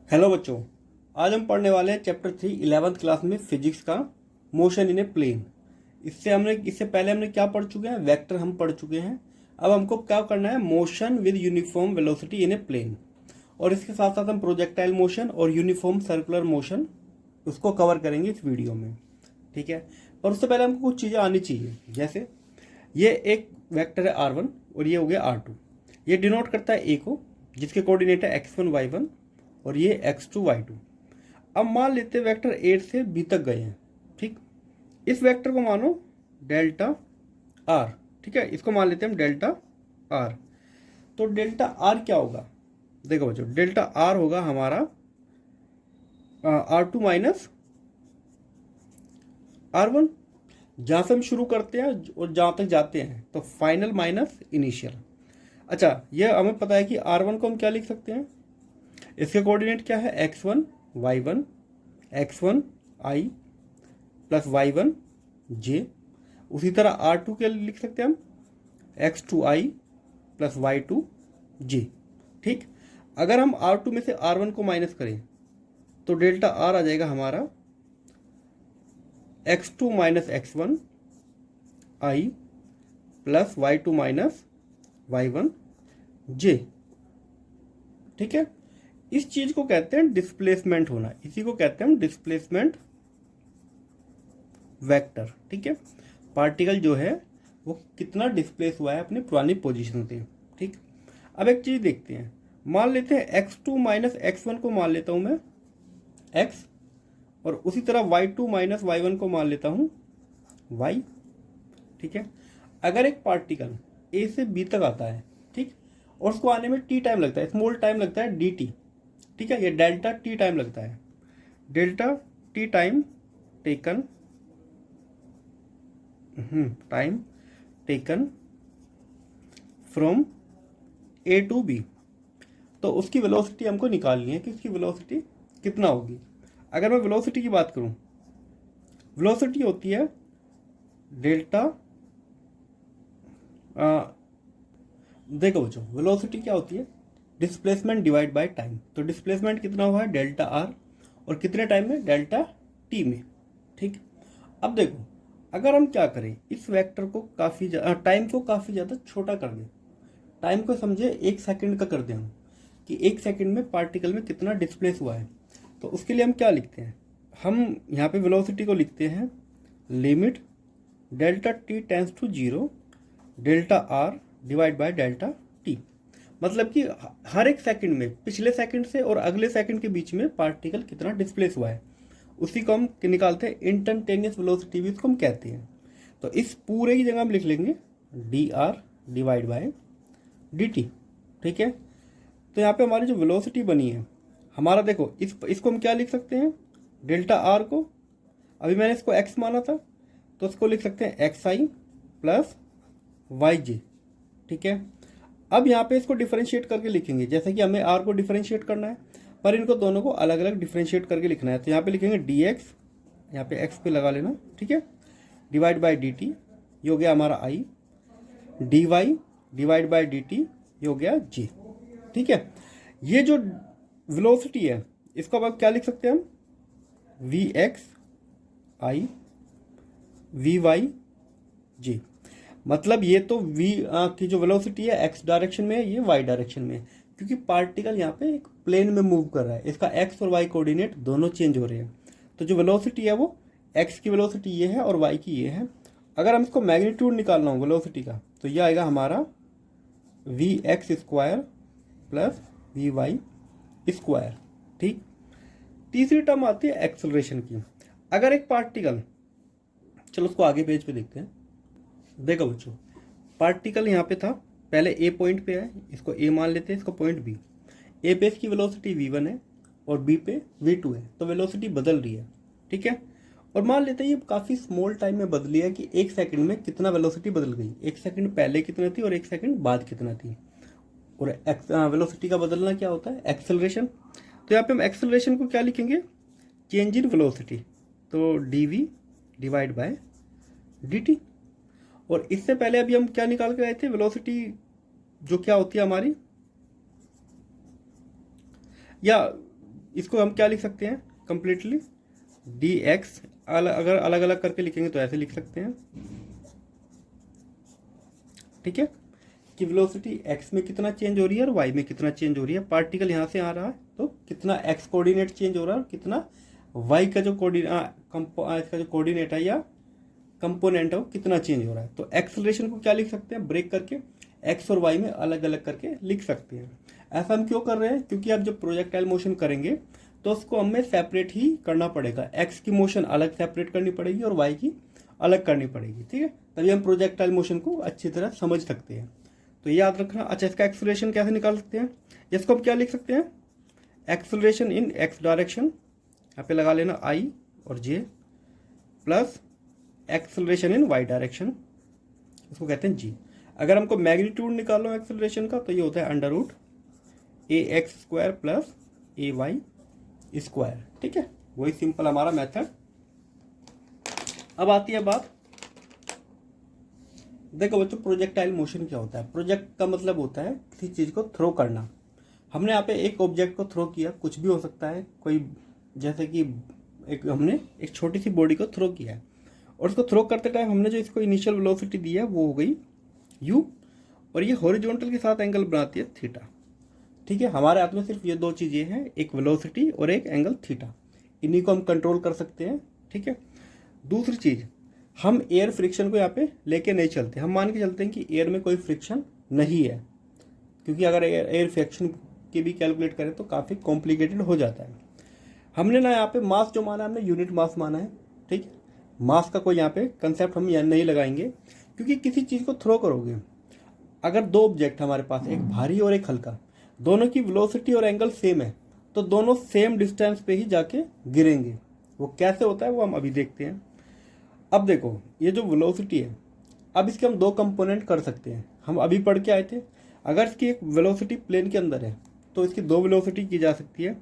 Hello बच्चों, आज हम पढ़ने वाले हैं चैप्टर 3 11th क्लास में फिजिक्स का मोशन इन ए प्लेन। इससे पहले हमने क्या पढ़ चुके हैं? वेक्टर हम पढ़ चुके हैं। अब हमको क्या करना है? Motion with uniform velocity in a plane. और इसके साथ साथ हम प्रोजेक्टाइल मोशन और यूनिफॉर्म सर्कुलर मोशन उसको कवर करेंगे इस वीडियो में। ठीक है, पर उससे पहले हमको कुछ चीज़ें आनी चाहिए। जैसे ये एक वेक्टर है r1 और ये हो गया r2। ये डिनोट करता है a को, जिसके कोऑर्डिनेट है x1 y1 और ये x2 y2। अब मान लेते हैं वेक्टर ए से बी तक गए हैं। ठीक, इस वेक्टर को मानो डेल्टा आर। ठीक है, इसको मान लेते हैं हम डेल्टा आर। तो डेल्टा आर क्या होगा? देखो बच्चों, डेल्टा आर होगा हमारा R2 माइनस R1। जहां से हम शुरू करते हैं और जहां तक जाते हैं तो फाइनल माइनस इनिशियल। अच्छा, ये हमें पता है कि R1 को हम क्या लिख सकते हैं? इसके कोऑर्डिनेट क्या है? x1 y1 x1 i plus y1 j। उसी तरह r2 के लिख सकते हैं हम x2 i plus y2 j। ठीक, अगर हम r2 में से r1 को माइनस करें तो डेल्टा r आ जाएगा हमारा x2 minus x1 i plus y2 minus y1 j। ठीक है, इस चीज को कहते हैं डिस्प्लेसमेंट होना। इसी को कहते हैं हम डिस्प्लेसमेंट वेक्टर। ठीक है, पार्टिकल जो है वो कितना डिस्प्लेस हुआ है अपनी पुरानी पोजीशन से। ठीक, अब एक चीज देखते हैं। मान लेते हैं x2 माइनस x1 को मान लेता हूं मैं x, और उसी तरह y2 माइनस y1 को मान लेता हूं y। ठीक है, अगर एक पार्टिकल a से b तक आता है, ठीक, और उसको आने में t टाइम लगता है, स्मॉल टाइम लगता है dt। ठीक है, ये डेल्टा t टाइम लगता है। Delta t time taken from a to b। तो उसकी वेलोसिटी हमको निकालनी है कि उसकी वेलोसिटी कितना होगी। अगर मैं वेलोसिटी की बात करूं, वेलोसिटी होती है डेल्टा देखो बच्चों, वेलोसिटी क्या होती है? Displacement divide by time. तो डिस्प्लेसमेंट कितना हुआ है? डेल्टा आर, और कितने टाइम में? डेल्टा टी में। ठीक, अब देखो, अगर हम क्या करें, इस वेक्टर को काफ़ी टाइम को काफ़ी ज़्यादा छोटा कर दें, टाइम को समझे 1 सेकंड का कर दें हम, कि 1 सेकंड में पार्टिकल में कितना डिस्प्लेस हुआ है। तो उसके लिए हम क्या लिखते हैं? हम यहाँ पे वेलोसिटी को लिखते हैं limit delta t tends to 0 delta r divide by delta t. मतलब कि हर एक सेकंड में पिछले सेकंड से और अगले सेकंड के बीच में पार्टिकल कितना डिस्प्लेस हुआ है, उसी को हम निकालते हैं इंस्टेंटेनियस वेलोसिटी भी उसको हम कहते हैं। तो इस पूरे की जगह हम लिख लेंगे D R divide by d T. ठीक है, तो यहाँ पे हमारी जो वेलोसिटी बनी है हमारा, देखो इसको हम क्या लिख सकते हैं? डेल्टा आर को, अभी मैंने इसको एक्स माना था तो इसको लिख सकते हैं एक्स आई प्लस वाई जे। ठीक है, अब यहाँ पे इसको डिफरेंशिएट करके लिखेंगे, जैसे कि हमें आर को डिफरेंशिएट करना है, पर इनको दोनों को अलग अलग डिफरेंशिएट करके लिखना है। तो यहाँ पे लिखेंगे डी एक्स, यहाँ पे एक्स पे लगा लेना, ठीक है, डिवाइड बाई डी टी, ये हो गया हमारा i, d y divide by d t, ये हो गया जी। ठीक है, ये जो वेलोसिटी है इसको अब क्या लिख सकते हैं हम? V x i v y j. मतलब ये तो v की जो वेलोसिटी है x डायरेक्शन में है, ये y डायरेक्शन में है, क्योंकि पार्टिकल यहाँ पे एक प्लेन में मूव कर रहा है, इसका x और y कोऑर्डिनेट दोनों चेंज हो रहे हैं। तो जो वेलोसिटी है वो x की वेलोसिटी ये है और y की ये है। अगर हम इसको मैग्नीट्यूड निकालना हो वेलोसिटी का, तो ये आएगा हमारा v x square plus v y square. ठीक, तीसरी टर्म आती है एक्सेलरेशन की। अगर एक पार्टिकल, चलो उसको आगे पेज पे देखते हैं। देखो बच्चों, पार्टिकल यहाँ पे था, पहले ए पॉइंट पे है, इसको ए मान लेते हैं, इसको पॉइंट बी। ए पे इसकी वेलोसिटी v1 है और बी पे v2 है, तो वेलोसिटी बदल रही है। ठीक है, और मान लेते हैं ये काफ़ी स्मॉल टाइम में बदली है कि 1 सेकंड में कितना वेलोसिटी बदल गई, 1 सेकंड पहले कितना थी और 1 सेकंड बाद कितना थी। और वेलोसिटी का बदलना क्या होता है? एक्सेलरेशन। तो यहाँ पे हम एक्सेलरेशन को क्या लिखेंगे? चेंज इन वेलोसिटी, तो d v divide by d t. और इससे पहले अभी हम क्या निकाल के आए थे? वेलोसिटी जो क्या होती है हमारी, या इसको हम क्या लिख सकते हैं कंप्लीटली, डी एक्स, अगर अलग अलग करके लिखेंगे तो ऐसे लिख सकते हैं, ठीक है, कि वेलोसिटी एक्स में कितना चेंज हो रही है और वाई में कितना चेंज हो रही है। पार्टिकल यहाँ से आ रहा है तो कितना एक्स कोऑर्डिनेट चेंज हो रहा है और कितना वाई का जो कोऑर्डिनेट है या कंपोनेंट है वो कितना चेंज हो रहा है। तो एक्सेलरेशन को क्या लिख सकते हैं, ब्रेक करके एक्स और वाई में अलग अलग करके लिख सकते हैं। ऐसा हम क्यों कर रहे हैं, क्योंकि आप जब प्रोजेक्टाइल मोशन करेंगे तो उसको हमें सेपरेट ही करना पड़ेगा। एक्स की मोशन अलग सेपरेट करनी पड़ेगी और वाई की अलग करनी पड़ेगी, ठीक है, तभी हम प्रोजेक्टाइल मोशन को अच्छी तरह समझ सकते हैं। तो याद रखना। अच्छा, इसका एक्सेलरेशन कैसे निकाल सकते हैं, इसको हम क्या लिख सकते हैं, एक्सेलरेशन इन एक्स डायरेक्शन, यहाँ पे लगा लेना आई और j, plus acceleration in y direction, इसको कहते हैं जी। अगर हमको मैग्नीट्यूड निकालो एक्सेलरेशन का तो ये होता है अंडर रूट ए एक्स स्क्वायर प्लस ए वाई स्क्वायर, ठीक है, वही सिंपल हमारा मेथड। अब आती है बात, देखो बच्चों प्रोजेक्टाइल मोशन क्या होता है। प्रोजेक्ट का मतलब होता है किसी चीज को थ्रो करना। हमने यहाँ पे एक ऑब्जेक्ट को थ्रो किया, कुछ भी हो सकता है, कोई जैसे कि हमने एक छोटी सी बॉडी को थ्रो किया है और उसको थ्रो करते टाइम हमने जो इसको इनिशियल वेलोसिटी दी है वो हो गई u, और ये हॉरिजॉन्टल के साथ एंगल बनाती है थीटा, ठीक है। हमारे हाथ में सिर्फ ये दो चीजें हैं, एक वेलोसिटी और एक एंगल थीटा, इन्हीं को हम कंट्रोल कर सकते हैं, ठीक है। दूसरी चीज, हम एयर फ्रिक्शन को यहाँ पे लेके नहीं चलते, हम मान के चलते हैं कि एयर में कोई फ्रिक्शन नहीं है, क्योंकि अगर एयर फ्रिक्शन की भी कैलकुलेट करें तो काफ़ी कॉम्प्लिकेटेड हो जाता है। हमने ना यहाँ पे मास जो माना है हमने यूनिट मास माना है, ठीक है, मास का कोई यहाँ पे कंसेप्ट हम यहाँ नहीं लगाएंगे, क्योंकि किसी चीज़ को थ्रो करोगे, अगर दो ऑब्जेक्ट हमारे पास, एक भारी और एक हल्का, दोनों की वेलोसिटी और एंगल सेम है तो दोनों सेम डिस्टेंस पे ही जाके गिरेंगे। वो कैसे होता है वो हम अभी देखते हैं। अब देखो ये जो वेलोसिटी है, अब इसके हम दो कंपोनेंट कर सकते हैं, हम अभी पढ़ के आए थे। अगर इसकी एक वेलोसिटी प्लेन के अंदर है तो इसकी दो वेलोसिटी की जा सकती है,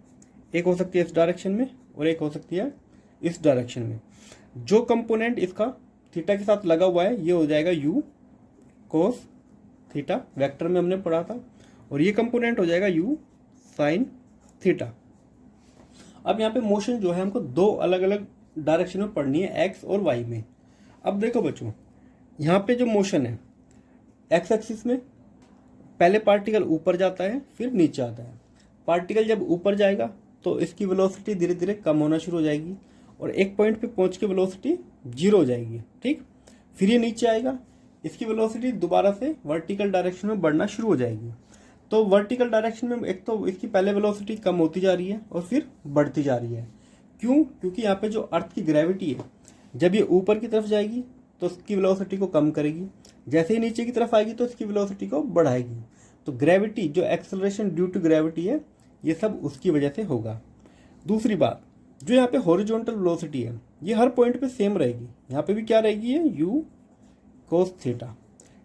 एक हो सकती है इस डायरेक्शन में और एक हो सकती है इस डायरेक्शन में। जो कंपोनेंट इसका थीटा के साथ लगा हुआ है ये हो जाएगा u कोस थीटा, वेक्टर में हमने पढ़ा था, और ये कंपोनेंट हो जाएगा u साइन थीटा। अब यहाँ पे मोशन जो है हमको दो अलग अलग डायरेक्शन में पढ़नी है, x और y में। अब देखो बच्चों, यहाँ पे जो मोशन है x एक्सिस में पहले पार्टिकल ऊपर जाता है फिर नीचे आता है। पार्टिकल जब ऊपर जाएगा तो इसकी वेलोसिटी धीरे धीरे कम होना शुरू हो जाएगी और एक पॉइंट पे पहुंच के वेलोसिटी 0 हो जाएगी, ठीक। फिर ये नीचे आएगा, इसकी वेलोसिटी दोबारा से वर्टिकल डायरेक्शन में बढ़ना शुरू हो जाएगी। तो वर्टिकल डायरेक्शन में एक तो इसकी पहले वेलोसिटी कम होती जा रही है और फिर बढ़ती जा रही है। क्यों? क्योंकि यहाँ पे जो अर्थ की ग्रेविटी है, जब ये ऊपर की तरफ जाएगी तो इसकी वेलोसिटी को कम करेगी, जैसे ही नीचे की तरफ आएगी तो इसकी वेलोसिटी को बढ़ाएगी। तो ग्रेविटी, जो एक्सेलरेशन ड्यू टू ग्रेविटी है, ये सब उसकी वजह से होगा। दूसरी बात, जो यहाँ पे हॉरिजॉन्टल वेलोसिटी है ये हर पॉइंट पे सेम रहेगी। यहाँ पे भी क्या रहेगी, ये u कोस थीटा,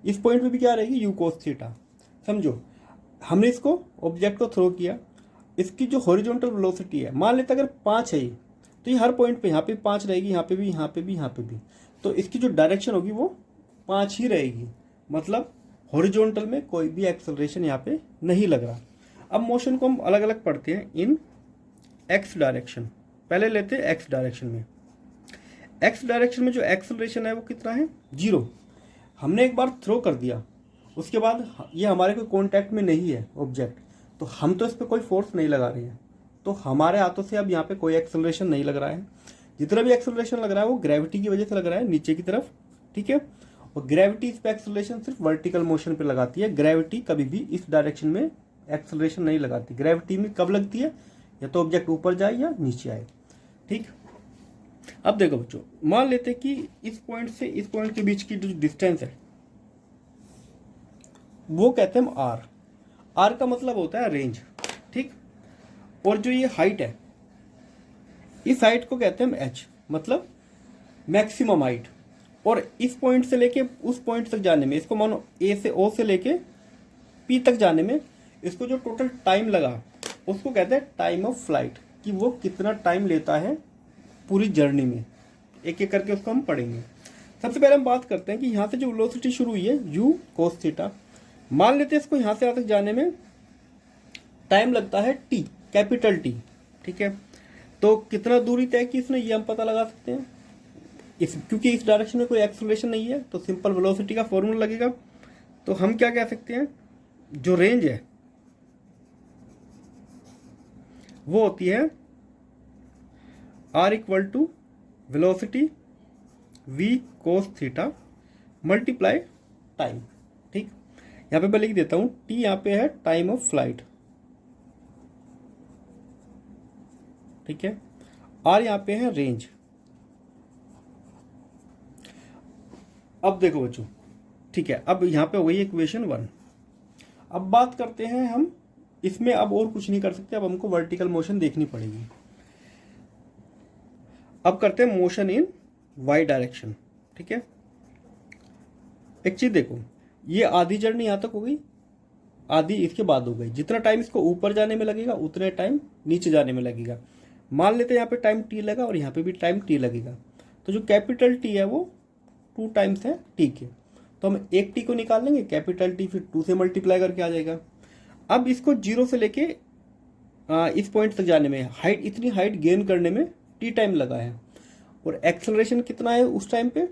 इस पॉइंट पे भी क्या रहेगी, u कोस थीटा। समझो, हमने इसको ऑब्जेक्ट को थ्रो किया, इसकी जो हॉरिजॉन्टल वेलोसिटी है, मान लेते अगर 5 है तो ये हर पॉइंट पे यहाँ पे 5 रहेगी, यहाँ पे भी, यहाँ पे भी, यहाँ पे भी, तो इसकी जो डायरेक्शन होगी वो 5 ही रहेगी। मतलब हॉरिजॉन्टल में कोई भी एक्सेलरेशन यहाँ पे नहीं लग रहा। अब मोशन को हम अलग अलग पढ़ते हैं इन एक्स डायरेक्शन। पहले लेते हैं एक्स डायरेक्शन में। एक्स डायरेक्शन में जो एक्सेलरेशन है वो कितना है, 0। हमने एक बार थ्रो कर दिया, उसके बाद ये हमारे कोई कॉन्टैक्ट में नहीं है ऑब्जेक्ट, तो हम तो इस पर कोई फोर्स नहीं लगा रहे हैं, तो हमारे हाथों से अब यहाँ पे कोई एक्सेलरेशन नहीं लग रहा है। जितना भी एक्सेलरेशन लग रहा है वो ग्रेविटी की वजह से लग रहा है नीचे की तरफ, ठीक है। और ग्रेविटी इस पे एक्सेलरेशन सिर्फ वर्टिकल मोशन पे लगाती है, ग्रेविटी कभी भी इस डायरेक्शन में एक्सेलरेशन नहीं लगाती। ग्रेविटी में कब लगती है, या तो ऑब्जेक्ट ऊपर जाए या नीचे आए, ठीक। अब देखो बच्चों, मान लेते कि इस पॉइंट से इस पॉइंट के बीच की जो डिस्टेंस है वो कहते हैं हम आर। आर का मतलब होता है रेंज, ठीक। और जो ये हाइट है, इस हाइट को कहते हैं हम एच, मतलब मैक्सिमम हाइट। और इस पॉइंट से लेके उस पॉइंट तक जाने में, इसको मानो ए से ओ से लेके पी तक जाने में इसको जो टोटल टाइम लगा उसको कहते हैं टाइम ऑफ फ्लाइट, कि वो कितना टाइम लेता है पूरी जर्नी में। एक एक करके उसको हम पढ़ेंगे। सबसे पहले हम बात करते हैं कि यहाँ से जो वेलोसिटी शुरू हुई है u cos थीटा, मान लेते हैं इसको यहाँ से यहाँ तक जाने में टाइम लगता है t, कैपिटल T, ठीक है। तो कितना दूरी तय की इसने, ये हम पता लगा सकते हैं। क्योंकि इस डायरेक्शन में कोई एक्सेलरेशन नहीं है तो सिंपल वेलोसिटी का फॉर्मूला लगेगा। तो हम क्या कह सकते हैं, जो रेंज है वो होती है r equal to velocity v cos theta multiply time. ठीक, यहाँ पे मैं लिख देता हूं t, यहाँ पे है टाइम ऑफ फ्लाइट, ठीक है, r यहाँ पे है रेंज। अब देखो बच्चों, ठीक है, अब यहाँ पे हो गई इक्वेशन 1। अब बात करते हैं हम इसमें, अब और कुछ नहीं कर सकते, अब हमको वर्टिकल मोशन देखनी पड़ेगी। अब करते हैं मोशन इन वाई डायरेक्शन। ठीक है, एक चीज देखो, ये आधी जर्नी यहां तक हो गई, आधी इसके बाद हो गई। जितना टाइम इसको ऊपर जाने में लगेगा उतने टाइम नीचे जाने में लगेगा। मान लेते हैं यहाँ पे टाइम टी लगा और यहाँ पे भी टाइम टी लगेगा, तो जो कैपिटल टी है वो 2 टाइम्स है टी के, तो हम एक टी को निकाल लेंगे, कैपिटल टी फिर 2 से मल्टीप्लाई करके आ जाएगा। अब इसको 0 से लेके इस पॉइंट तक जाने में हाइट, इतनी हाइट गेन करने में टी टाइम लगा है। और एक्सेलरेशन कितना है उस टाइम पे,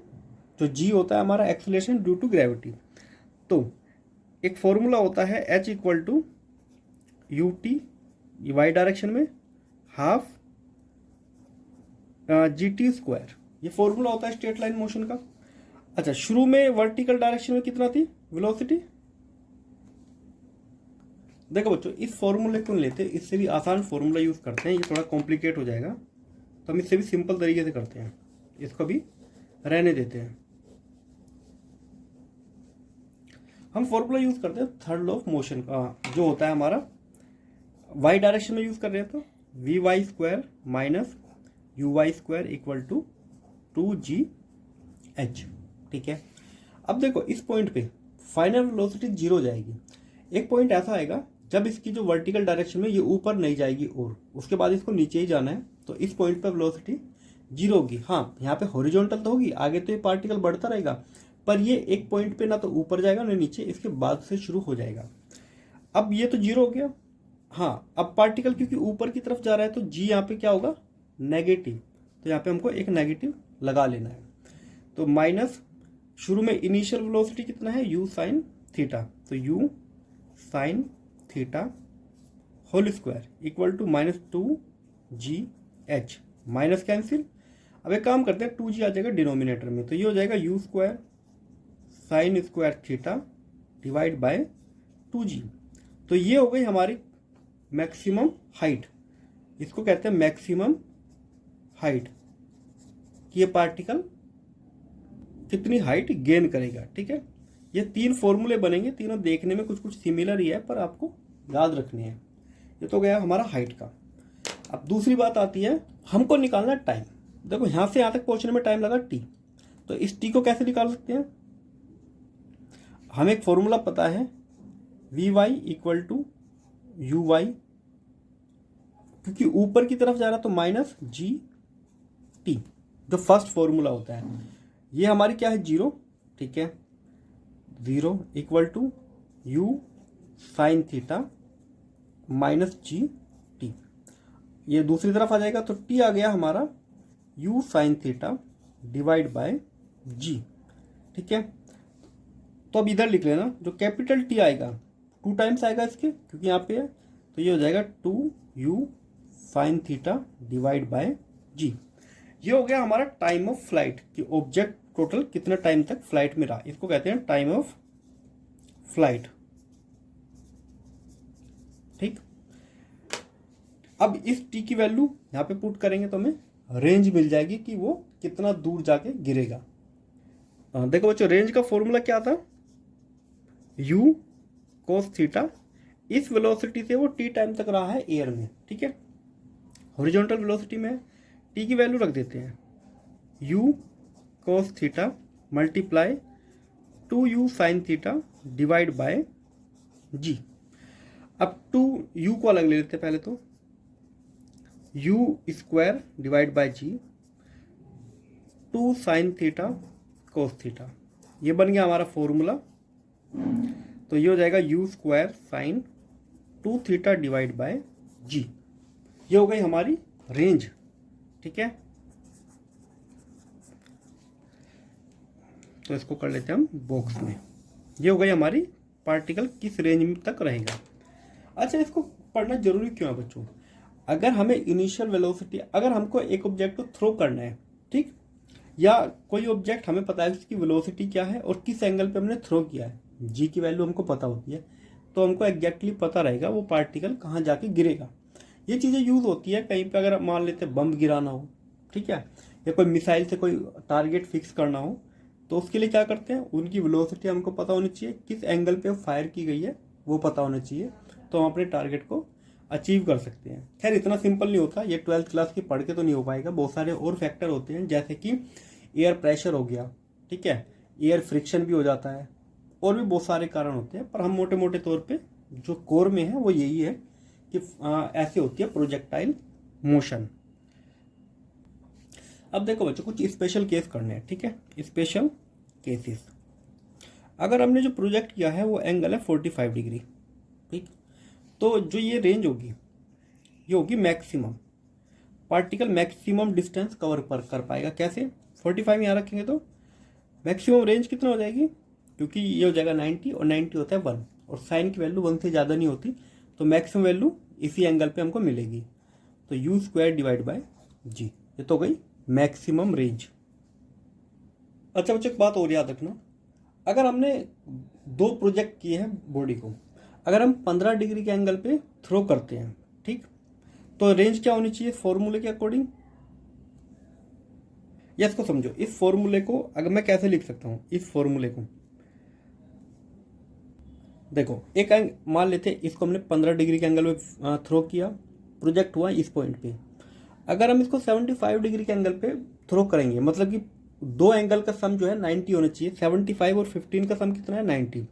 जो जी होता है हमारा एक्सेलरेशन ड्यू टू ग्रेविटी। तो एक फॉर्मूला होता है h equal to u t y direction में हाफ जी टी स्क्वायर, ये फॉर्मूला होता है स्ट्रेट लाइन मोशन का। अच्छा, शुरू में वर्टिकल डायरेक्शन में कितना थी वेलोसिटी, देखो बच्चों इस फॉर्मूले को लेते, इससे भी आसान फॉर्मूला यूज करते हैं, ये थोड़ा कॉम्प्लिकेट हो जाएगा तो हम इससे भी सिंपल तरीके से करते हैं, इसको भी रहने देते हैं। हम फॉर्मूला यूज करते हैं थर्ड लॉ ऑफ मोशन का, जो होता है हमारा वाई डायरेक्शन में यूज कर रहे हैं तो v y square minus u y square equal to 2gh। ठीक है, अब देखो इस पॉइंट पे फाइनल वेलोसिटी 0 जाएगी। एक पॉइंट ऐसा आएगा जब इसकी जो वर्टिकल डायरेक्शन में ये ऊपर नहीं जाएगी और उसके बाद इसको नीचे ही जाना है, तो इस पॉइंट पर वेलोसिटी 0 होगी। हाँ, यहाँ पे हॉरिजॉन्टल तो होगी, आगे तो ये पार्टिकल बढ़ता रहेगा, पर ये एक पॉइंट पे ना तो ऊपर जाएगा ना नीचे, इसके बाद से शुरू हो जाएगा। अब ये तो 0 हो गया। हाँ, अब पार्टिकल क्योंकि ऊपर की तरफ जा रहा है तो जी यहाँ पे क्या होगा, नेगेटिव, तो यहाँ पे हमको एक नेगेटिव लगा लेना है। तो माइनस, शुरू में इनिशियल वेलोसिटी कितना है u साइन थीटा, तो u sine theta whole square equal to minus 2gh, minus cancel. अब एक काम करते हैं, 2g आ जाएगा डिनोमिनेटर में, तो ये हो जाएगा u square sine square theta divide bye 2g। तो ये हो गई हमारी मैक्सिमम हाइट, इसको कहते हैं मैक्सिमम हाइट, कि ये पार्टिकल कितनी हाइट गेन करेगा। ठीक है, ये 3 फॉर्मूले बनेंगे, तीनों देखने में कुछ कुछ सिमिलर ही है पर आपको याद रखने हैं। ये तो गया हमारा हाइट का। अब दूसरी बात आती है, हमको निकालना टाइम। देखो यहां से यहां तक पहुंचने में टाइम लगा t, तो इस t को कैसे निकाल सकते हैं, हमें एक फॉर्मूला पता है v y equal to u y, क्योंकि ऊपर की तरफ जा रहा तो माइनस जी टी, जो फर्स्ट फॉर्मूला होता है। ये हमारी क्या है 0, ठीक है, 0 equal to u sine theta minus g t, ये दूसरी तरफ आ जाएगा तो t आ गया हमारा u sine theta divide bye g। ठीक है, तो अब इधर लिख लेना, जो कैपिटल T आएगा 2 टाइम्स आएगा इसके, क्योंकि यहाँ पे है, तो ये हो जाएगा 2u sine theta divide bye g। ये हो गया हमारा टाइम ऑफ फ्लाइट, कि ऑब्जेक्ट टोटल कितना टाइम तक फ्लाइट में रहा, इसको कहते हैं टाइम ऑफ फ्लाइट। ठीक, अब इस t की वैल्यू यहाँ पे पुट करेंगे तो हमें रेंज मिल जाएगी कि वो कितना दूर जाके गिरेगा। देखो बच्चों, रेंज का फॉर्मूला क्या था, u cos थीटा, इस वेलोसिटी से वो t टाइम तक रहा है एयर में। ठीक है, हॉरिजॉन्टल वेलोसिटी में t की वैल्यू रख देते हैं u cos theta multiply 2u sine theta divide bye g। अब 2u को अलग ले लेते हैं पहले, तो u square divide bye g, 2 sine theta cos theta, ये बन गया हमारा फॉर्मूला। तो ये हो जाएगा u square sine 2 theta divide bye g। ये हो गई हमारी रेंज, ठीक है। तो इसको कर लेते हैं हम बॉक्स में। ये हो गई हमारी पार्टिकल किस रेंज तक रहेगा। अच्छा, इसको पढ़ना जरूरी क्यों है बच्चों? अगर हमें इनिशियल वेलोसिटी, अगर हमको एक ऑब्जेक्ट को थ्रो करना है, ठीक, या कोई ऑब्जेक्ट हमें पता है उसकी वेलोसिटी क्या है और किस एंगल पे हमने थ्रो किया है, जी की वैल्यू हमको पता होती है, तो हमको एग्जैक्टली पता रहेगा वो पार्टिकल कहाँ जाके गिरेगा। ये चीज़ें यूज़ होती है कहीं पे, अगर मान लेते बम गिराना हो, ठीक है, या कोई मिसाइल से कोई टारगेट फिक्स करना हो, तो उसके लिए क्या करते हैं, उनकी वेलोसिटी हमको पता होनी चाहिए, किस एंगल पे फायर की गई है वो पता होना चाहिए, तो हम अपने टारगेट को अचीव कर सकते हैं। खैर इतना सिंपल नहीं होता, ये 12th क्लास की पढ़ के तो नहीं हो पाएगा, बहुत सारे और फैक्टर होते हैं, जैसे कि एयर प्रेशर हो गया, ठीक है, एयर फ्रिक्शन भी हो जाता है, और भी बहुत सारे कारण होते हैं, पर हम मोटे मोटे तौर पे जो कोर में है वो यही है कि ऐसे होती है प्रोजेक्टाइल मोशन। अब देखो बच्चों, कुछ स्पेशल केस करने हैं, ठीक है, स्पेशल केसेस। अगर हमने जो प्रोजेक्ट किया है वो एंगल है 45 डिग्री, ठीक, तो जो ये रेंज होगी ये होगी maximum, particle maximum distance cover कर पाएगा। कैसे? 45 यहाँ रखेंगे तो मैक्सिमम रेंज कितना हो जाएगी, क्योंकि ये हो जाएगा 90 और 90 होता है 1, और साइन की वैल्यू 1 से ज़्यादा नहीं होती, तो मैक्सिमम वैल्यू इसी एंगल पे हमको मिलेगी, तो u² डिवाइड बाय g, ये तो हो गई मैक्सिमम रेंज। अच्छा बच्चों, एक बात और याद रखना, अगर हमने दो प्रोजेक्ट किए हैं बॉडी को, अगर हम 15 डिग्री के एंगल पे थ्रो करते हैं, ठीक, तो रेंज क्या होनी चाहिए फॉर्मूले के अकॉर्डिंग? या इसको समझो, इस फॉर्मूले को अगर मैं कैसे लिख सकता हूं, इस फॉर्मूले को देखो, एक मान लेते हैं इसको हमने 15 डिग्री के एंगल में थ्रो किया, प्रोजेक्ट हुआ इस पॉइंट पे। अगर हम इसको 75 डिग्री के एंगल पे थ्रो करेंगे, मतलब कि दो एंगल का सम जो है 90 होना चाहिए, 75 और 15 का सम कितना है 90,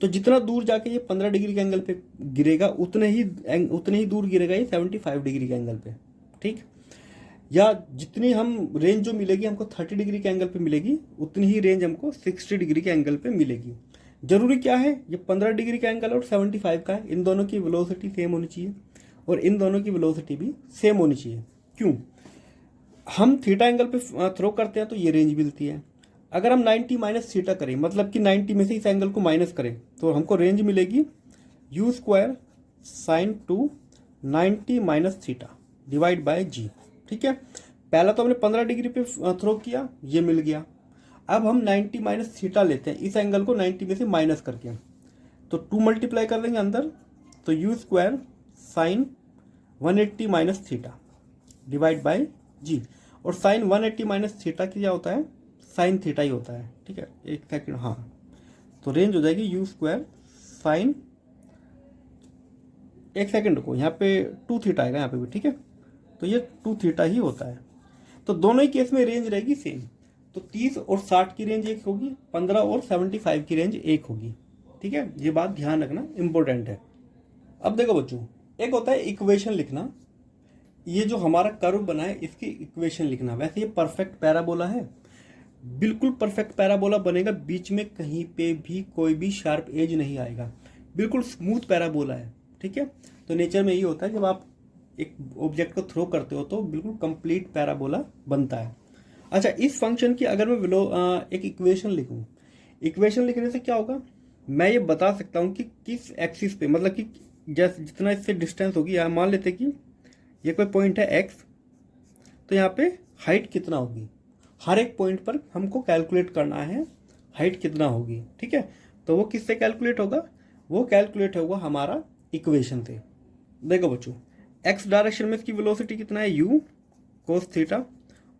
तो जितना दूर जाके ये 15 डिग्री के एंगल पे गिरेगा उतने ही दूर गिरेगा ये 75 डिग्री के एंगल पे, ठीक, या जितनी हम रेंज जो मिलेगी हमको 30 डिग्री के एंगल पे मिलेगी, उतनी ही रेंज हमको 60 डिग्री के एंगल पे मिलेगी। जरूरी क्या है, ये 15 डिग्री का एंगल और 75 का है, इन दोनों की वेलोसिटी सेम होनी चाहिए और इन दोनों की वेलोसिटी भी सेम होनी चाहिए। क्यों? हम थीटा एंगल पे थ्रो करते हैं तो ये रेंज मिलती है, अगर हम 90 माइनस थीटा करें, मतलब कि 90 में से इस एंगल को माइनस करें, तो हमको रेंज मिलेगी u² sine 2 90 minus theta divide by g, ठीक है। पहला तो हमने 15 डिग्री पे थ्रो किया, ये मिल गया, अब हम 90 माइनस थीटा लेते हैं, इस एंगल को 90 में से माइनस करके, तो 2 मल्टीप्लाई कर देंगे अंदर, तो u² sine 180 minus theta divide by g, और साइन 180 माइनस थीटा क्या होता है, साइन थीटा ही होता है, ठीक है। एक सेकंड, हाँ, तो रेंज हो जाएगी u² साइन, एक सेकंड को, यहाँ पे 2 थीटा आएगा यहाँ पे भी, ठीक है, तो ये 2 थीटा ही होता है, तो दोनों ही केस में रेंज रहेगी सेम, तो 30 और 60 की रेंज एक होगी, 15 और 75 की रेंज एक होगी, ठीक है, ये बात ध्यान रखना इंपॉर्टेंट है। अब देखो बच्चों, एक होता है इक्वेशन लिखना, ये जो हमारा कर्व बना है इसकी इक्वेशन लिखना। वैसे ये परफेक्ट पैराबोला है, बिल्कुल परफेक्ट पैराबोला बनेगा, बीच में कहीं पे भी कोई भी शार्प एज नहीं आएगा, बिल्कुल स्मूथ पैराबोला है, ठीक है। तो नेचर में ये होता है, जब आप एक ऑब्जेक्ट को थ्रो करते हो तो बिल्कुल कंप्लीट पैराबोला बनता है। अच्छा, इस फंक्शन की अगर मैं एक इक्वेशन लिखूं, इक्वेशन लिखने से क्या होगा, मैं ये बता सकता हूँ कि किस एक्सिस पे, मतलब कि जैसे जितना इससे डिस्टेंस होगी, यहाँ मान लेते कि ये कोई पॉइंट है x, तो यहाँ पे हाइट कितना होगी, हर एक पॉइंट पर हमको कैलकुलेट करना है हाइट कितना होगी, ठीक है। तो वो किससे कैलकुलेट होगा, वो कैलकुलेट होगा हमारा इक्वेशन से। देखो बच्चों, x डायरेक्शन में इसकी वेलोसिटी कितना है u cos थीटा,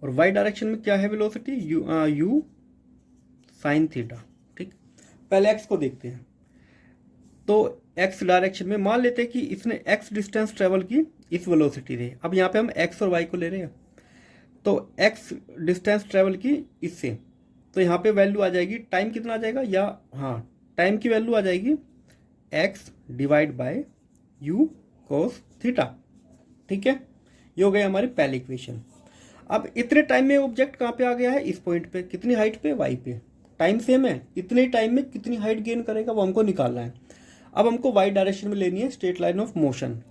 और y डायरेक्शन में क्या है वेलोसिटी u sin थीटा, ठीक। पहले x को देखते हैं, तो x डायरेक्शन में मान लेते हैं कि इसने x डिस्टेंस ट्रेवल की इस वेलोसिटी से, अब यहाँ पे हम x और y को ले रहे हैं, तो x डिस्टेंस ट्रेवल की इससे, तो यहाँ पे वैल्यू आ जाएगी, टाइम कितना आ जाएगा, या हाँ, टाइम की वैल्यू आ जाएगी x divide bye u cos theta, ठीक है। ये हो गई हमारी पहली इक्वेशन। अब इतने टाइम में ऑब्जेक्ट कहाँ पे आ गया है, इस पॉइंट पे, कितनी हाइट पे, y पे, टाइम सेम है, इतने टाइम में कितनी हाइट गेन करेगा वो हमको निकालना है। अब हमको y डायरेक्शन में लेनी है straight line of motion.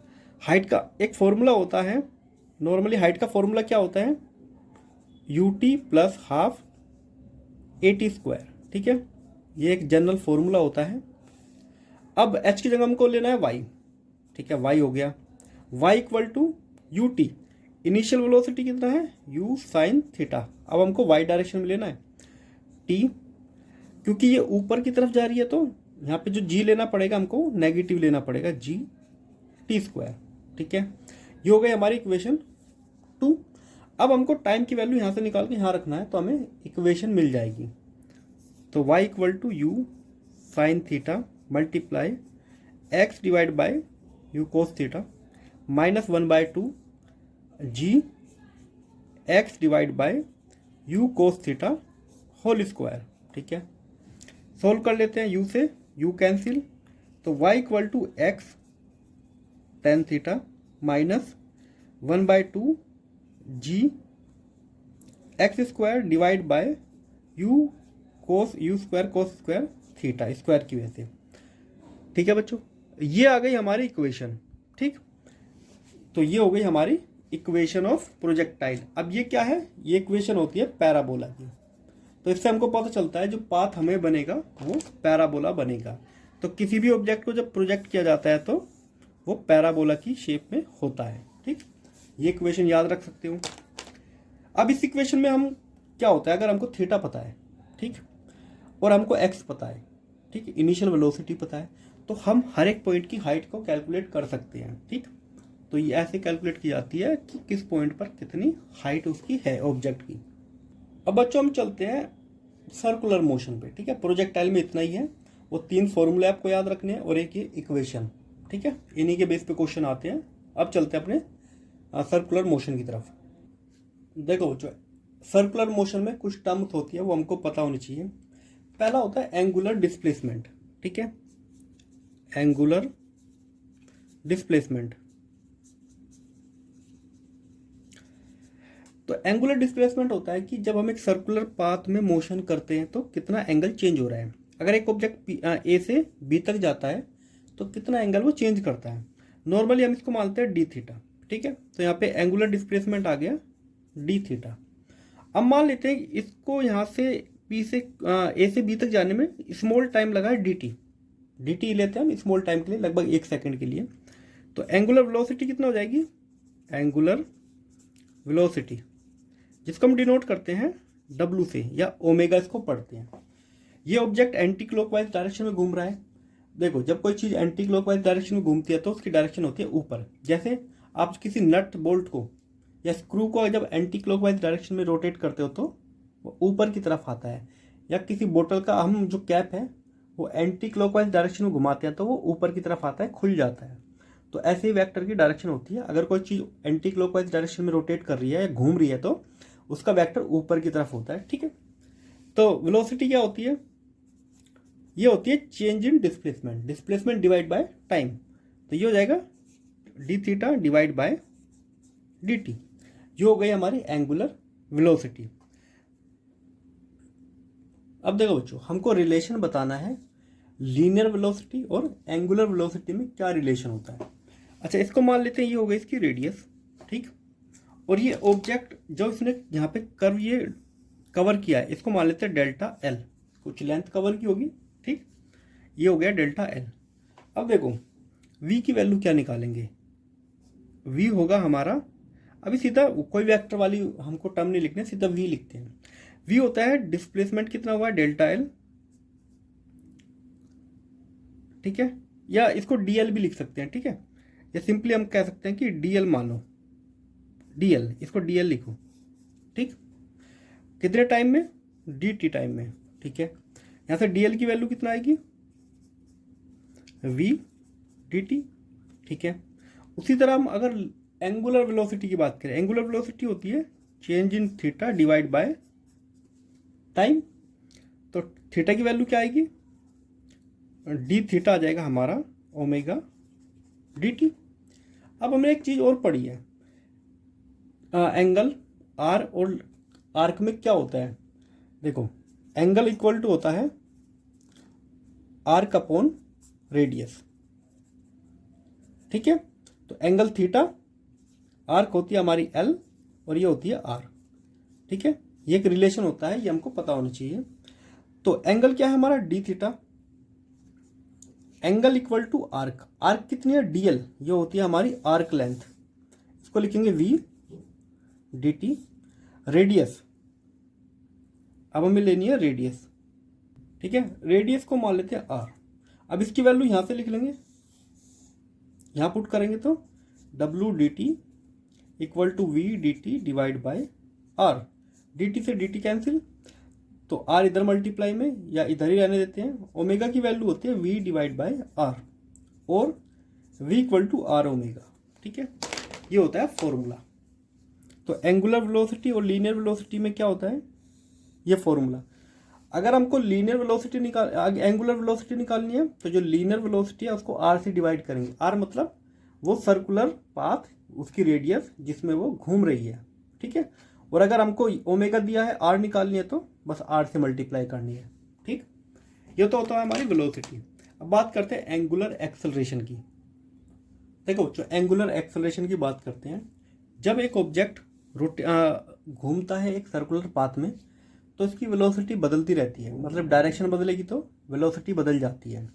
Height का एक फॉर्मूला होता है नॉर्मली हाइट का फॉर्मूला क्या होता है, ut plus half at square, ठीक है, ये एक जनरल फॉर्मूला होता है। अब h की जगह हमको लेना है y, ठीक है, y हो गया, y equal to ut, initial velocity कितना है u साइन थीटा। अब हमको y डायरेक्शन में लेना है t, क्योंकि ये ऊपर की तरफ जा रही है तो यहाँ पे जो g लेना पड़ेगा हमको नेगेटिव लेना पड़ेगा, g t स्क्वायर, ठीक है। ये हो गई हमारी इक्वेशन 2। अब हमको टाइम की वैल्यू यहाँ से निकाल के यहाँ रखना है तो हमें इक्वेशन मिल जाएगी। तो y equal to u sine theta multiply x divide by u cos theta minus 1/2 g x divide by u cos theta whole square, ठीक है। सोल्व कर लेते हैं, u से u कैंसिल, तो y equal to x tan theta minus 1/2 g x square divide by u square cos square theta square की वजह से, ठीक है बच्चों। ये आ गई हमारी इक्वेशन, ठीक। तो ये हो गई हमारी इक्वेशन ऑफ प्रोजेक्टाइल। अब ये क्या है, ये इक्वेशन होती है पैराबोला की। तो इससे हमको पता चलता है जो पाथ हमें बनेगा वो पैराबोला बनेगा। तो किसी भी ऑब्जेक्ट को जब प्रोजेक्ट किया जाता है तो वो पैराबोला की शेप में होता है, ठीक। ये इक्वेशन याद रख सकते हो। अब इस इक्वेशन में हम क्या होता है, अगर हमको थीटा पता है, ठीक, और हमको एक्स पता है, ठीक, इनिशियल वेलोसिटी पता है, तो हम हर एक पॉइंट की हाइट को कैलकुलेट कर सकते हैं, ठीक। तो ये ऐसे कैलकुलेट की जाती है कि किस पॉइंट पर कितनी हाइट उसकी है ऑब्जेक्ट की। अब बच्चों हम चलते हैं सर्कुलर मोशन पे, ठीक है। प्रोजेक्टाइल में इतना ही है, वो 3 फॉर्मूले आपको याद रखने हैं और एक ये इक्वेशन, ठीक है। इन्हीं के बेस पे क्वेश्चन आते हैं। अब चलते हैं अपने सर्कुलर मोशन की तरफ। देखो बच्चों, सर्कुलर मोशन में कुछ टर्म्स होती है वो हमको पता होनी चाहिए। पहला होता है एंगुलर डिस्प्लेसमेंट, ठीक है, एंगुलर डिस्प्लेसमेंट। तो एंगुलर डिस्प्लेसमेंट होता है कि जब हम एक सर्कुलर पाथ में मोशन करते हैं तो कितना एंगल चेंज हो रहा है। अगर एक ऑब्जेक्ट ए से बी तक जाता है तो कितना एंगल वो चेंज करता है। नॉर्मली हम इसको मानते हैं डी थीटा, ठीक है। तो यहाँ पे एंगुलर डिस्प्लेसमेंट आ गया डी थीटा। अब मान लेते हैं इसको यहाँ से बी से ए से बी तक जाने में स्मॉल टाइम लगा है डी टी लेते हैं हम स्मॉल टाइम के लिए, लगभग 1 सेकंड के लिए। तो एंगुलर वेलोसिटी कितना हो जाएगी, एंगुलर वेलोसिटी जिसको हम डिनोट करते हैं W से या ओमेगा इसको पढ़ते हैं। ये ऑब्जेक्ट एंटी क्लॉकवाइज डायरेक्शन में घूम रहा है। देखो जब कोई चीज़ एंटी क्लॉकवाइज डायरेक्शन में घूमती है तो उसकी डायरेक्शन होती है ऊपर। जैसे आप किसी नट बोल्ट को या स्क्रू को जब एंटी क्लॉकवाइज डायरेक्शन में रोटेट करते हो तो वो ऊपर की तरफ आता है, या किसी बोतल का हम जो कैप है वो एंटी क्लॉकवाइज डायरेक्शन में घुमाते हैं तो वो ऊपर की तरफ आता है, खुल जाता है। तो ऐसे ही वेक्टर की डायरेक्शन होती है। अगर कोई चीज़ एंटी क्लॉकवाइज डायरेक्शन में रोटेट कर रही है या घूम रही है तो उसका वेक्टर ऊपर की तरफ होता है, ठीक है। तो वेलोसिटी क्या होती है, ये होती है change in displacement, displacement divide by time. तो ये हो जाएगा D theta divide by d t. ये हो गई हमारी एंगुलर वेलोसिटी। अब देखो बच्चों, हमको रिलेशन बताना है लीनियर वेलोसिटी और एंगुलर वेलोसिटी में क्या रिलेशन होता है। अच्छा, इसको मान लेते हैं ये हो गई इसकी रेडियस, ठीक। और ये ऑब्जेक्ट जो इसने यहाँ पे कर्व ये कवर किया है इसको मान लेते हैं डेल्टा एल, कुछ लेंथ कवर की होगी, ठीक। ये हो गया डेल्टा एल। अब देखो v की वैल्यू क्या निकालेंगे, v होगा हमारा, अभी सीधा कोई वेक्टर वाली हमको टर्म नहीं लिखने, सीधा v लिखते हैं। v होता है डिस्प्लेसमेंट कितना हुआ डेल्टा एल, ठीक है, या इसको dl भी लिख सकते हैं, ठीक है। या सिंपली हम कह सकते हैं कि dl मानो, dl, इसको dl लिखो, ठीक। कितने टाइम में, dt टाइम में, ठीक है। यहां से dl की वैल्यू कितना आएगी, v dt, ठीक है। उसी तरह हम अगर एंगुलर वेलोसिटी की बात करें, एंगुलर वेलोसिटी होती है change in theta divide by time. तो थीटा की वैल्यू क्या आएगी, डी थीटा आ जाएगा हमारा ओमेगा डी टी। अब हमने एक चीज और पढ़ी है, एंगल आर और आर्क में क्या होता है। देखो एंगल इक्वल टू होता है आर्क अपॉन रेडियस, ठीक है। तो एंगल थीटा आर्क होती है हमारी एल और ये होती है आर। ठीक है, ये एक रिलेशन होता है, ये हमको पता होना चाहिए। तो एंगल क्या है हमारा, d theta. Angle equal to arc, arc कितनी है, डीएल, ये होती है हमारी आर्क लेंथ, इसको लिखेंगे वी डी टी। रेडियस, अब हमें लेनी है रेडियस। ठीक है, रेडियस को मान लेते हैं आर। अब इसकी वैल्यू यहां से लिख लेंगे, यहां पुट करेंगे तो डब्ल्यू d t equal to v d t divide by r. D t से डी टी कैंसिल, तो आर इधर मल्टीप्लाई में या इधर ही रहने देते हैं। ओमेगा की वैल्यू होती है वी डिवाइड बाई आर और v equal to r omega. ठीक है, ये होता है फॉर्मूला। तो एंगुलर वेलोसिटी और लीनियर वेलोसिटी में क्या होता है, ये फॉर्मूला। अगर हमको लीनियर वेलोसिटी एंगुलर वेलोसिटी निकालनी है तो जो लीनियर वेलोसिटी है उसको आर से डिवाइड करेंगे। आर मतलब वो सर्कुलर पाथ, उसकी रेडियस जिसमें वो घूम रही है। ठीक है, और अगर हमको ओमेगा दिया है, आर निकालनी है तो बस आर से मल्टीप्लाई करनी है। ठीक, ये तो होता है हमारी वेलोसिटी। अब बात करते हैं एंगुलर एक्सेलरेशन की। देखो, जो एंगुलर एक्सेलरेशन की बात करते हैं, जब एक ऑब्जेक्ट घूमता है एक सर्कुलर पाथ में तो इसकी वेलोसिटी बदलती रहती है, मतलब डायरेक्शन बदलेगी तो वेलोसिटी बदल जाती है।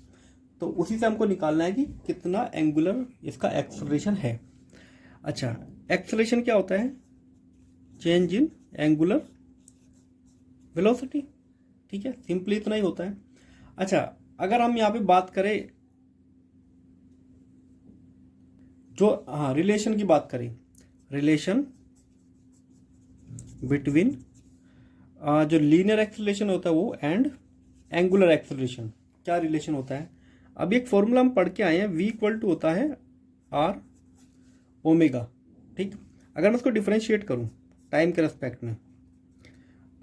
तो उसी से हमको निकालना है कि कितना एंगुलर इसका एक्सेलरेशन है। अच्छा, एक्सेलरेशन क्या होता है, चेंज इन एंगुलर वेलोसिटी। ठीक है, सिंपली इतना ही होता है। अच्छा, अगर हम यहाँ पे बात करें जो रिलेशन की बात करें, रिलेशन बिटवीन जो लीनियर एक्सेलरेशन होता है वो एंड एंगुलर एक्सेलरेशन, क्या रिलेशन होता है। अब एक फॉर्मूला हम पढ़ के आए हैं, v इक्वल टू होता है आर ओमेगा। ठीक, अगर मैं इसको डिफरेंशिएट करूं टाइम के रेस्पेक्ट में,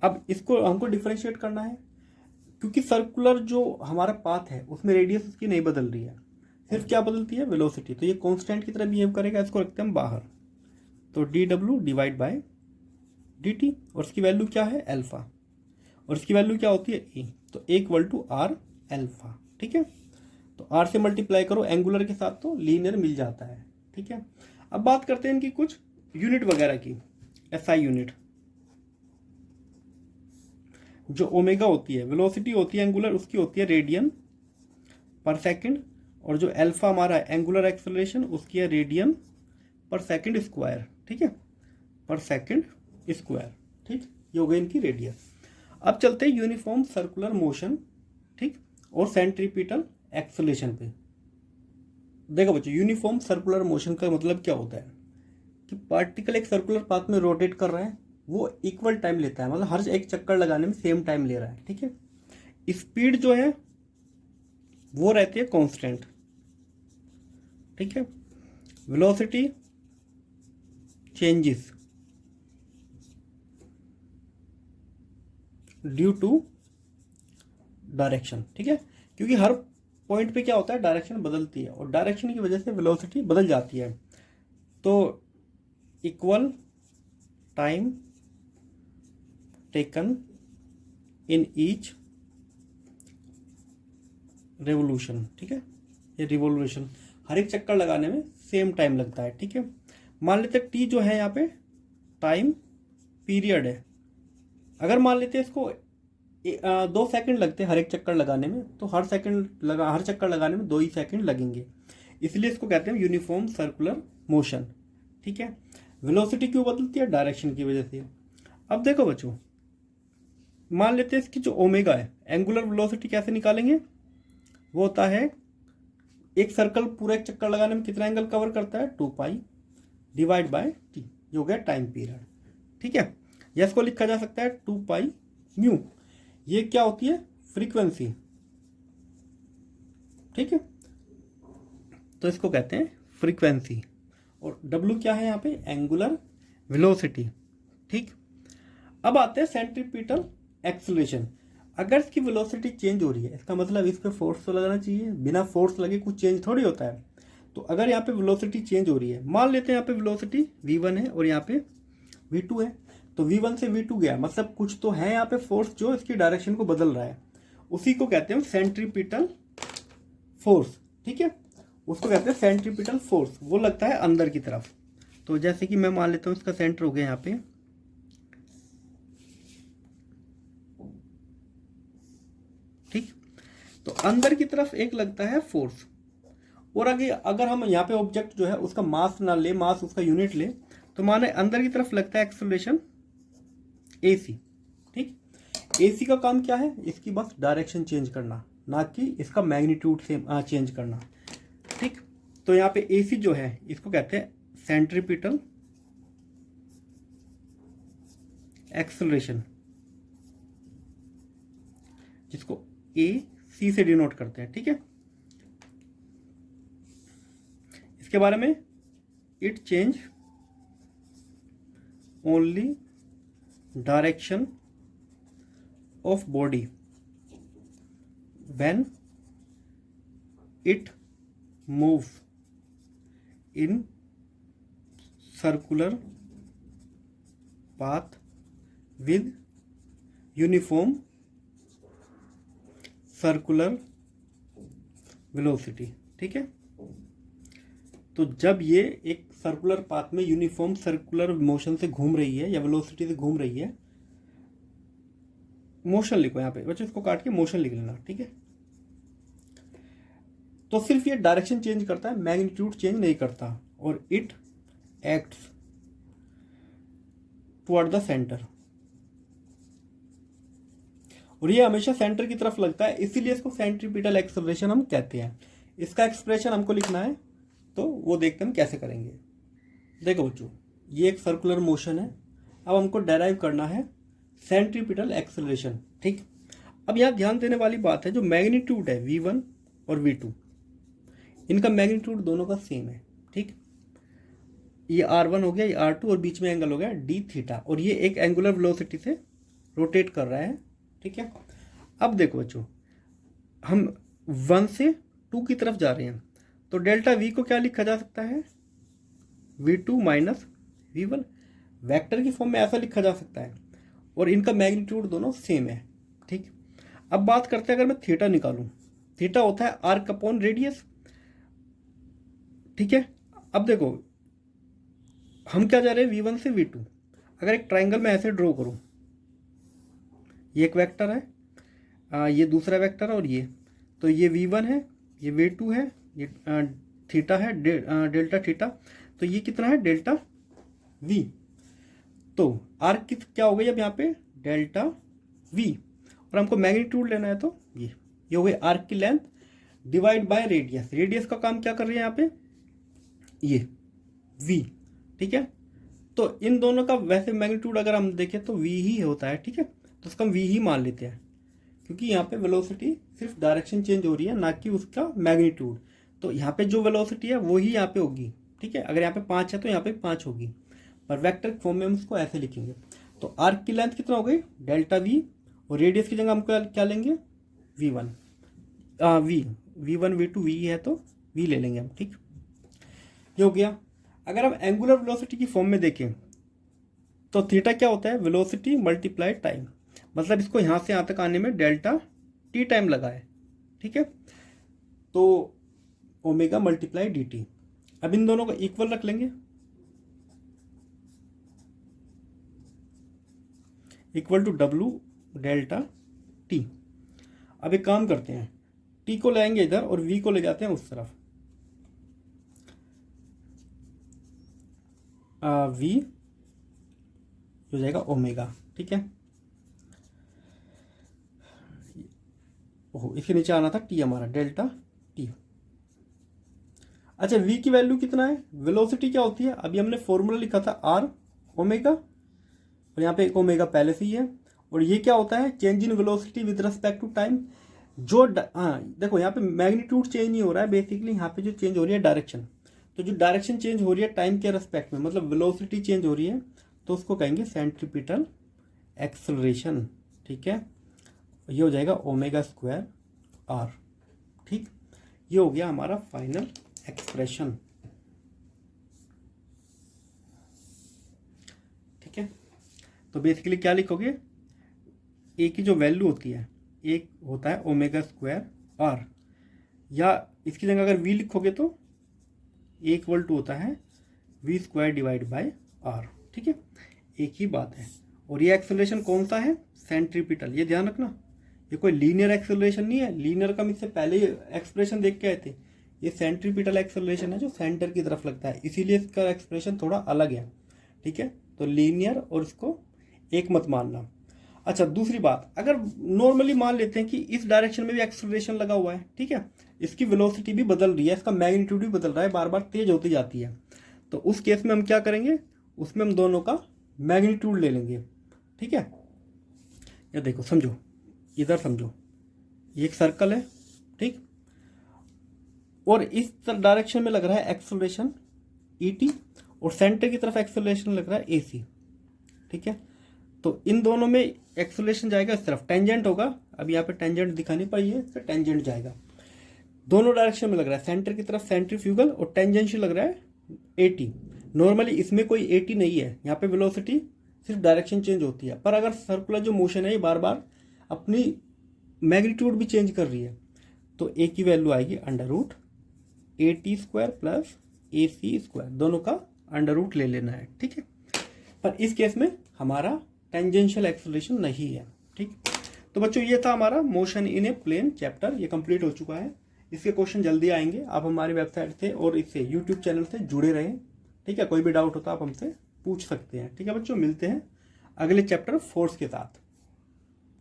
अब इसको हमको डिफरेंशिएट करना है क्योंकि सर्कुलर जो हमारा पाथ है उसमें रेडियस उसकी नहीं बदल रही है, सिर्फ क्या बदलती है, वेलोसिटी। तो ये कांस्टेंट की तरह बिहेव करेगा, इसको रखते हैं हम बाहर। तो D W divide by d t, और इसकी वैल्यू क्या है, एल्फा, और इसकी वैल्यू क्या होती है, ए। तो ए इक्वल टू आर एल्फा। ठीक है, तो आर से मल्टीप्लाई करो एंगुलर के साथ तो लीनियर मिल जाता है। ठीक है, अब बात करते हैं इनकी कुछ यूनिट वगैरह की। एसआई यूनिट, जो ओमेगा होती है, वेलोसिटी होती है एंगुलर, उसकी होती है रेडियन पर सेकंड, और जो अल्फा हमारा एंगुलर एक्सेलरेशन उसकी है रेडियन पर सेकंड स्क्वायर। ठीक है, पर सेकंड स्क्वायर। ठीक, ये हो गई इनकी रेडियस। अब चलते हैं यूनिफॉर्म सर्कुलर मोशन, ठीक, और सेंट्रीपिटल एक्सेलरेशन पे। देखो बच्चों, यूनिफॉर्म सर्कुलर मोशन का मतलब क्या होता है कि पार्टिकल एक सर्कुलर पाथ में रोटेट कर रहा है, वो इक्वल टाइम लेता है, मतलब हर एक चक्कर लगाने में सेम टाइम ले रहा है। ठीक है, स्पीड जो है वो रहती है कांस्टेंट। ठीक है, velocity changes due to direction. ठीक है, क्योंकि हर पॉइंट पे क्या होता है, डायरेक्शन बदलती है और डायरेक्शन की वजह से वेलोसिटी बदल जाती है। तो equal time taken in each revolution. ठीक है, ये रिवोल्यूशन हर एक चक्कर लगाने में सेम टाइम लगता है। ठीक है, मान लेते हैं टी जो है यहाँ पे टाइम पीरियड है। अगर मान लेते हैं इसको 2 सेकंड लगते हैं हर एक चक्कर लगाने में, तो हर चक्कर लगाने में 2 ही सेकंड लगेंगे, इसलिए इसको कहते हैं यूनिफॉर्म सर्कुलर मोशन। ठीक है, वेलोसिटी क्यों बदलती है, डायरेक्शन की वजह से। अब देखो बच्चों, मान लेते हैं इसकी जो ओमेगा है, एंगुलर वेलोसिटी कैसे निकालेंगे, वो होता है एक सर्कल पूरा एक चक्कर लगाने में कितना एंगल कवर करता है, 2 पाई डिवाइड बाय टी, जो हो गया टाइम पीरियड। ठीक है, या इसको लिखा जा सकता है 2 पाई म्यू, ये क्या होती है, फ्रीक्वेंसी। ठीक है, तो इसको कहते हैं फ्रीक्वेंसी, और W क्या है यहाँ पे, एंगुलर वेलोसिटी। ठीक, अब आते हैं सेंट्रीपिटल एक्सेलरेशन। अगर इसकी वेलोसिटी चेंज हो रही है, इसका मतलब इस पे फोर्स तो लगना चाहिए, बिना फोर्स लगे कुछ चेंज थोड़ी होता है। तो अगर यहाँ पे वेलोसिटी चेंज हो रही है, मान लेते हैं यहाँ पे वेलोसिटी v1 है और यहाँ पे v2 है, तो v1 से v2 गया, मतलब कुछ तो है यहाँ पे फोर्स जो इसकी डायरेक्शन को बदल रहा है, उसी को कहते हैं सेंट्रीपिटल फोर्स। ठीक है, उसको कहते हैं सेंट्रीपिटल फोर्स, वो लगता है अंदर की तरफ। तो जैसे कि मैं मान लेता हूँ इसका सेंटर हो गया यहाँ पे, ठीक। तो अंदर की तरफ एक लगता है फोर्स, और आगे अगर हम यहाँ पे ऑब्जेक्ट जो है उसका मास ना ले, मास उसका यूनिट ले, तो माने अंदर की तरफ लगता है एक्सेलरेशन AC, ठीक। AC का काम क्या है, इसकी बस डायरेक्शन चेंज करना, ना कि इसका मैग्नीट्यूड से चेंज करना, ठीक। तो यहाँ पे AC जो है इसको कहते हैं सेंट्रीपिटल एक्सेलरेशन, जिसको AC से डिनोट करते हैं, ठीक है। इसके बारे में, it change only direction of body when it move in circular path with uniform circular velocity, ठीक है। तो जब ये एक सर्कुलर पाथ में यूनिफॉर्म सर्कुलर मोशन से घूम रही है या वेलोसिटी से घूम रही है, मोशन लिखो यहाँ पे बच्चों, इसको काट के मोशन लिख लेना, ठीक है। तो सिर्फ ये डायरेक्शन चेंज करता है, मैग्नीट्यूड चेंज नहीं करता, और it acts toward the centre, और ये हमेशा सेंटर की तरफ लगता है, इसीलिए इसको सेंट्रीपिटल एक्सेलरेशन हम कहते हैं। इसका एक्सप्रेशन हमको लिखना है, तो वो देखते हैं हम कैसे करेंगे। देखो बच्चों, ये एक सर्कुलर मोशन है, अब हमको डेराइव करना है सेंट्रीपिटल एक्सेलरेशन, ठीक। अब यहाँ ध्यान देने वाली बात है, जो मैग्नीट्यूड है V1 और V2, इनका मैग्नीट्यूड दोनों का सेम है, ठीक। ये R1 हो गया, ये R2, और बीच में एंगल हो गया d थीटा, और ये एक एंगुलर वेलोसिटी से रोटेट कर रहा है, ठीक है। अब देखो बच्चों, हम 1 से 2 की तरफ जा रहे हैं, तो डेल्टा V को क्या लिखा जा सकता है, V2 माइनस V1, वेक्टर की फॉर्म में ऐसा लिखा जा सकता है, और इनका मैग्नीट्यूड दोनों सेम है, ठीक। अब बात करते हैं, अगर मैं थीटा निकालूं, थीटा होता है आर्क अपॉन रेडियस, ठीक है। अब देखो, हम क्या जा रहे हैं, V1 से V2, अगर एक ट्राइंगल में ऐसे ड्रॉ करूं, ये एक वेक्टर है, ये दूसरा वेक्टर है, और ये, तो ये V1 है, ये V2 है, ये थीटा है, डेल्टा थीटा, तो ये कितना है, डेल्टा V। तो आर्क क्या हो गई अब यहाँ पे, डेल्टा V, और हमको मैग्नीट्यूड लेना है, तो ये हो गई आर्क की length divide by radius. Radius का काम क्या कर रही है यहाँ पे, ये V, ठीक है। तो इन दोनों का वैसे मैग्नीट्यूड अगर हम देखें तो V ही होता है, ठीक है, तो उसका हम V ही मान लेते हैं, क्योंकि यहाँ पे वेलोसिटी सिर्फ डायरेक्शन चेंज हो रही है, ना कि उसका मैग्नीट्यूड। तो यहाँ पे जो वेलोसिटी है वो ही यहाँ पे होगी, ठीक है। अगर यहाँ पे 5 है तो यहाँ पे 5 होगी, पर वेक्टर फॉर्म में हम इसको ऐसे लिखेंगे। तो आर्क की लेंथ कितना हो गई, डेल्टा V, और रेडियस की जगह हम क्या लेंगे, V1, V1 V2 V है, तो V ले लेंगे हम, ठीक, ये हो गया। अगर हम एंगुलर वेलोसिटी की फॉर्म में देखें, तो थीटा क्या होता है, वेलोसिटी मल्टीप्लाई टाइम, मतलब इसको यहाँ से यहाँ तक आने में डेल्टा T टाइम लगा है, ठीक है। तो ओमेगा मल्टीप्लाई dt, अब इन दोनों को इक्वल रख लेंगे, equal to W delta T। अब एक काम करते हैं, T को लाएंगे इधर और V को ले जाते हैं उस तरफ, V हो जाएगा ओमेगा, ठीक है। ओहो, इसके नीचे आना था T, हमारा डेल्टा T। अच्छा, V की वैल्यू कितना है, वेलोसिटी क्या होती है, अभी हमने फॉर्मूला लिखा था R ओमेगा, और यहाँ पे एक ओमेगा पहले से ही है, और ये क्या होता है, change in velocity with respect to time. जो देखो यहाँ पे मैग्नीट्यूड चेंज नहीं हो रहा है, बेसिकली यहाँ पे जो चेंज हो रही है डायरेक्शन, तो जो डायरेक्शन चेंज हो रही है टाइम के रेस्पेक्ट में, मतलब वेलोसिटी चेंज हो रही है, तो उसको कहेंगे सेंट्रीपिटल एक्सेलरेशन, ठीक है। ये हो जाएगा ओमेगा स्क्वायर R, ठीक। ये हो गया हमारा फाइनल एक्सप्रेशन, ठीक है। तो बेसिकली क्या लिखोगे, ए की जो वैल्यू होती है, एक होता है ओमेगा स्क्वायर R, या इसकी जगह अगर V लिखोगे तो A इक्वल टू होता है v square divide bye r। ठीक है, एक ही बात है। और ये एक्सेलरेशन कौन सा है? सेंट्रीपिटल। ये ध्यान रखना, ये कोई लीनियर एक्सेलरेशन नहीं है। लीनियर का हम इससे पहले ही एक्सप्रेशन देख के आए थे। ये सेंट्रीपिटल एक्सेलरेशन है जो सेंटर की तरफ लगता है, इसीलिए इसका एक्सप्रेशन थोड़ा अलग है। ठीक है, तो लीनियर और इसको एक मत मानना। अच्छा, दूसरी बात, अगर नॉर्मली मान लेते हैं कि इस डायरेक्शन में भी एक्सेलरेशन लगा हुआ है, ठीक है, इसकी वेलोसिटी भी बदल रही है, इसका मैग्नीट्यूड भी बदल रहा है, बार बार तेज होती जाती है, तो उस केस में हम क्या करेंगे? उसमें हम दोनों का मैग्नीट्यूड ले लेंगे। ठीक है, ये देखो, समझो, इधर समझो, ये एक सर्कल है, ठीक, और इस डायरेक्शन में लग रहा है एक्सेलरेशन ET और सेंटर की तरफ एक्सेलरेशन लग रहा है AC। ठीक है, तो इन दोनों में एक्सेलरेशन जाएगा इस तरफ, टेंजेंट होगा। अब यहाँ पे टेंजेंट दिखानी पड़ी है, इससे टेंजेंट जाएगा। दोनों डायरेक्शन में लग रहा है, सेंटर की तरफ सेंट्रीफ्यूगल और टेंजेंशियल लग रहा है AT। नॉर्मली इसमें कोई AT नहीं है, यहाँ पे वेलोसिटी सिर्फ डायरेक्शन चेंज होती है। पर अगर सर्कुलर जो मोशन है ये बार बार अपनी मैग्नीट्यूड भी चेंज कर रही है, तो A की वैल्यू आएगी √AT square plus AC square, दोनों का √ ले लेना है। ठीक है, पर इस केस में हमारा टेंजेंशियल एक्सेलरेशन नहीं है। ठीक, तो बच्चों ये था हमारा motion in a plane chapter, ये कंप्लीट हो चुका है। इसके क्वेश्चन जल्दी आएंगे। आप हमारी वेबसाइट से और इससे यूट्यूब चैनल से जुड़े रहें। ठीक है, कोई भी डाउट होता है आप हमसे पूछ सकते हैं। ठीक है बच्चों, मिलते हैं अगले चैप्टर 4 के साथ।